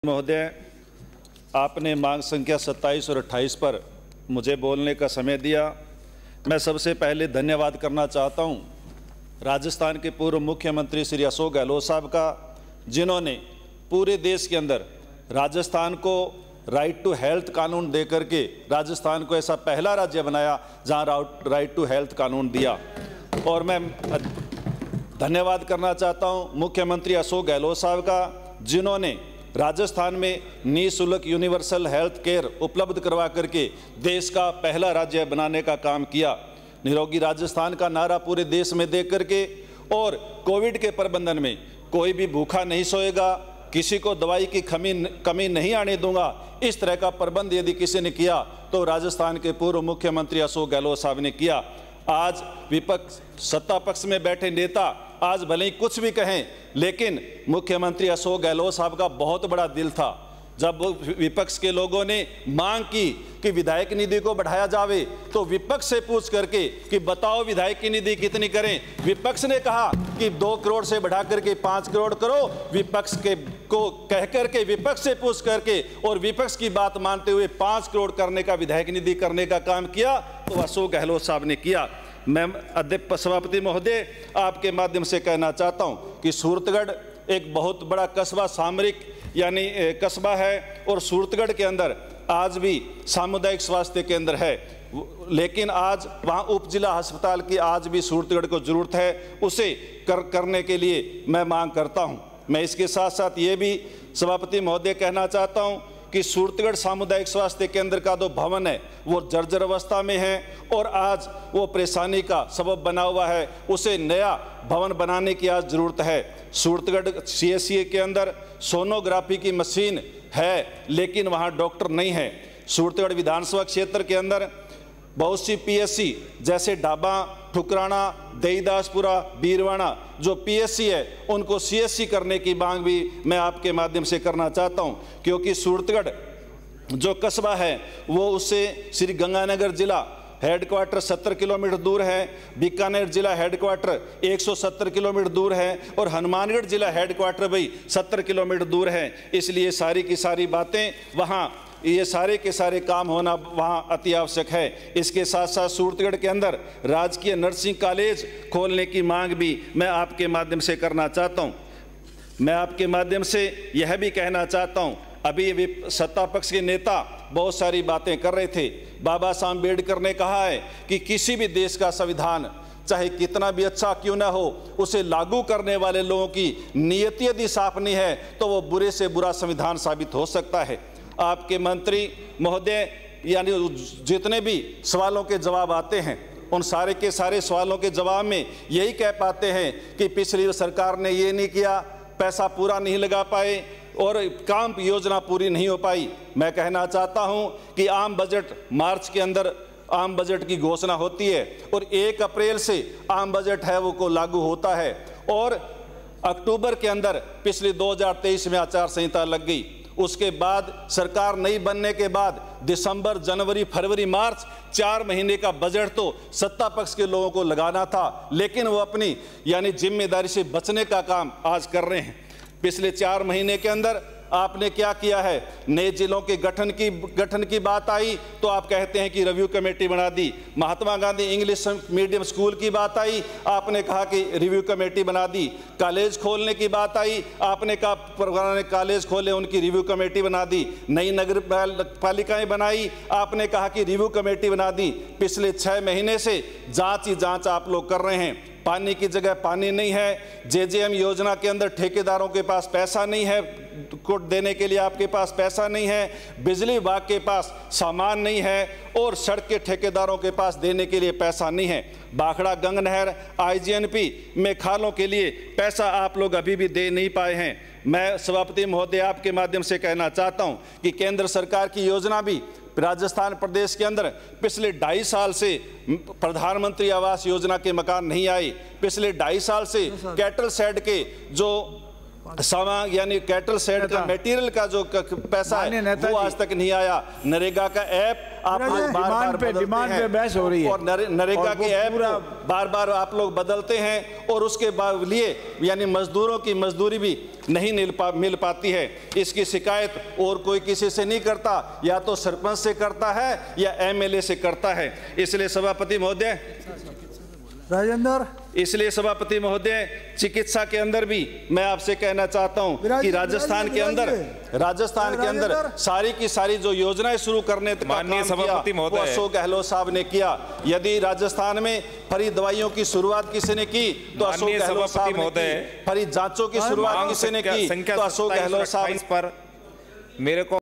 महोदय, आपने मांग संख्या 27 और 28 पर मुझे बोलने का समय दिया। मैं सबसे पहले धन्यवाद करना चाहता हूं राजस्थान के पूर्व मुख्यमंत्री श्री अशोक गहलोत साहब का, जिन्होंने पूरे देश के अंदर राजस्थान को राइट टू हेल्थ कानून दे करके राजस्थान को ऐसा पहला राज्य बनाया जहां राइट टू हेल्थ कानून दिया। और मैं धन्यवाद करना चाहता हूं मुख्यमंत्री अशोक गहलोत साहब का, जिन्होंने राजस्थान में निःशुल्क यूनिवर्सल हेल्थ केयर उपलब्ध करवा करके देश का पहला राज्य बनाने का काम किया। निरोगी राजस्थान का नारा पूरे देश में दे करके, और कोविड के प्रबंधन में कोई भी भूखा नहीं सोएगा, किसी को दवाई की कमी नहीं आने दूंगा, इस तरह का प्रबंध यदि किसी ने किया तो राजस्थान के पूर्व मुख्यमंत्री अशोक गहलोत साहब ने किया। आज विपक्ष सत्ता पक्ष में बैठे नेता आज भले ही कुछ भी कहें, लेकिन मुख्यमंत्री अशोक गहलोत साहब का बहुत बड़ा दिल था। जब विपक्ष के लोगों ने मांग की कि विधायक निधि को बढ़ाया जावे, तो विपक्ष से पूछ करके कि बताओ विधायक की निधि कितनी करें, विपक्ष ने कहा कि 2 करोड़ से बढ़ा करके 5 करोड़ करो। विपक्ष के को कह करके, विपक्ष से पूछ करके और विपक्ष की बात मानते हुए 5 करोड़ करने का विधायक निधि करने का काम किया, तो अशोक गहलोत साहब ने किया। मैं अध्यक्ष सभापति महोदय, आपके माध्यम से कहना चाहता हूं कि सूरतगढ़ एक बहुत बड़ा कस्बा, सामरिक यानी कस्बा है, और सूरतगढ़ के अंदर आज भी सामुदायिक स्वास्थ्य केंद्र है, लेकिन आज वहां उप जिला अस्पताल की आज भी सूरतगढ़ को जरूरत है। उसे करने के लिए मैं मांग करता हूं। मैं इसके साथ साथ ये भी सभापति महोदय कहना चाहता हूं कि सूरतगढ़ सामुदायिक स्वास्थ्य केंद्र का जो भवन है वो जर्जर अवस्था में है, और आज वो परेशानी का सबब बना हुआ है। उसे नया भवन बनाने की आज जरूरत है। सूरतगढ़ CSCA के अंदर सोनोग्राफी की मशीन है, लेकिन वहाँ डॉक्टर नहीं है। सूरतगढ़ विधानसभा क्षेत्र के अंदर बहुत सी PSC जैसे डाबा, ठुकराना, देईदासपुरा, बीरवाना जो PSC है, उनको CSC करने की मांग भी मैं आपके माध्यम से करना चाहता हूं, क्योंकि सूरतगढ़ जो कस्बा है वो उससे श्री गंगानगर जिला हेडक्वार्टर 70 किलोमीटर दूर है, बीकानेर जिला हेडक्वार्टर 170 किलोमीटर दूर है, और हनुमानगढ़ जिला हेडक्वार्टर भी 70 किलोमीटर दूर है। इसलिए सारी की सारी बातें वहाँ, ये सारे के सारे काम होना वहाँ अति आवश्यक है। इसके साथ साथ सूरतगढ़ के अंदर राजकीय नर्सिंग कॉलेज खोलने की मांग भी मैं आपके माध्यम से करना चाहता हूँ। मैं आपके माध्यम से यह भी कहना चाहता हूँ, अभी सत्ता पक्ष के नेता बहुत सारी बातें कर रहे थे। बाबा साहब अम्बेडकर ने कहा है कि किसी भी देश का संविधान चाहे कितना भी अच्छा क्यों ना हो, उसे लागू करने वाले लोगों की नीयत यदि साफ नहीं है तो वो बुरे से बुरा संविधान साबित हो सकता है। आपके मंत्री महोदय यानी जितने भी सवालों के जवाब आते हैं, उन सारे के सारे सवालों के जवाब में यही कह पाते हैं कि पिछली सरकार ने ये नहीं किया, पैसा पूरा नहीं लगा पाए और काम योजना पूरी नहीं हो पाई। मैं कहना चाहता हूं कि आम बजट मार्च के अंदर आम बजट की घोषणा होती है, और 1 अप्रैल से आम बजट है वो को लागू होता है, और अक्टूबर के अंदर पिछले 2023 में आचार संहिता लग गई। उसके बाद सरकार नई बनने के बाद दिसंबर, जनवरी, फरवरी, मार्च 4 महीने का बजट तो सत्ता पक्ष के लोगों को लगाना था, लेकिन वो अपनी यानी जिम्मेदारी से बचने का काम आज कर रहे हैं। पिछले 4 महीने के अंदर आपने क्या किया है? नए जिलों के गठन की बात आई तो आप कहते हैं कि रिव्यू कमेटी बना दी। Mahatma Gandhi English medium school की बात आई, आपने कहा कि रिव्यू कमेटी बना दी। कॉलेज खोलने की बात आई, आपने कहा पुराने कॉलेज खोले, उनकी रिव्यू कमेटी बना दी। नई नगर पालिकाएं बनाई, आपने कहा कि रिव्यू कमेटी बना दी। पिछले 6 महीने से जांच ही जांच आप लोग कर रहे हैं। पानी की जगह पानी नहीं है, JJM योजना के अंदर ठेकेदारों के पास पैसा नहीं है, कोट देने के लिए आपके पास पैसा नहीं है, बिजली विभाग के पास सामान नहीं है, और सड़क के ठेकेदारों के पास देने के लिए पैसा नहीं है। बाखड़ा गंग नहर IGNP में खालों के लिए पैसा आप लोग अभी भी दे नहीं पाए हैं। मैं सभापति महोदय आपके माध्यम से कहना चाहता हूं कि केंद्र सरकार की योजना भी राजस्थान प्रदेश के अंदर पिछले 2.5 साल से प्रधानमंत्री आवास योजना के मकान नहीं आए। पिछले 2.5 साल से कैटल शेड के जो सामान यानी कैटल सेट का मटेरियल का जो पैसा है वो आज तक नहीं आया। नरेगा का ऐप आप लोग बार-बार डिमांड पे बहस हो रही है और नरेगा के ऐप बार-बार आप लोग बदलते हैं और उसके लिए यानी मजदूरों की मजदूरी भी नहीं मिल पाती है। इसकी शिकायत और कोई किसी से नहीं करता, या तो सरपंच से करता है या एमएलए से करता है। इसलिए सभापति महोदय इसलिए सभापति महोदय चिकित्सा के अंदर भी मैं आपसे कहना चाहता हूं कि राजस्थान के अंदर सारी की सारी जो योजनाएं शुरू करने का काम किया वो अशोक गहलोत साहब ने किया। यदि राजस्थान में फ्री दवाइयों की शुरुआत किसी ने की तो अशोक गहलोत साहब ने की, फ्री जांचों की शुरुआत किसी ने की तो अशोक गहलोत साहब। पर मेरे को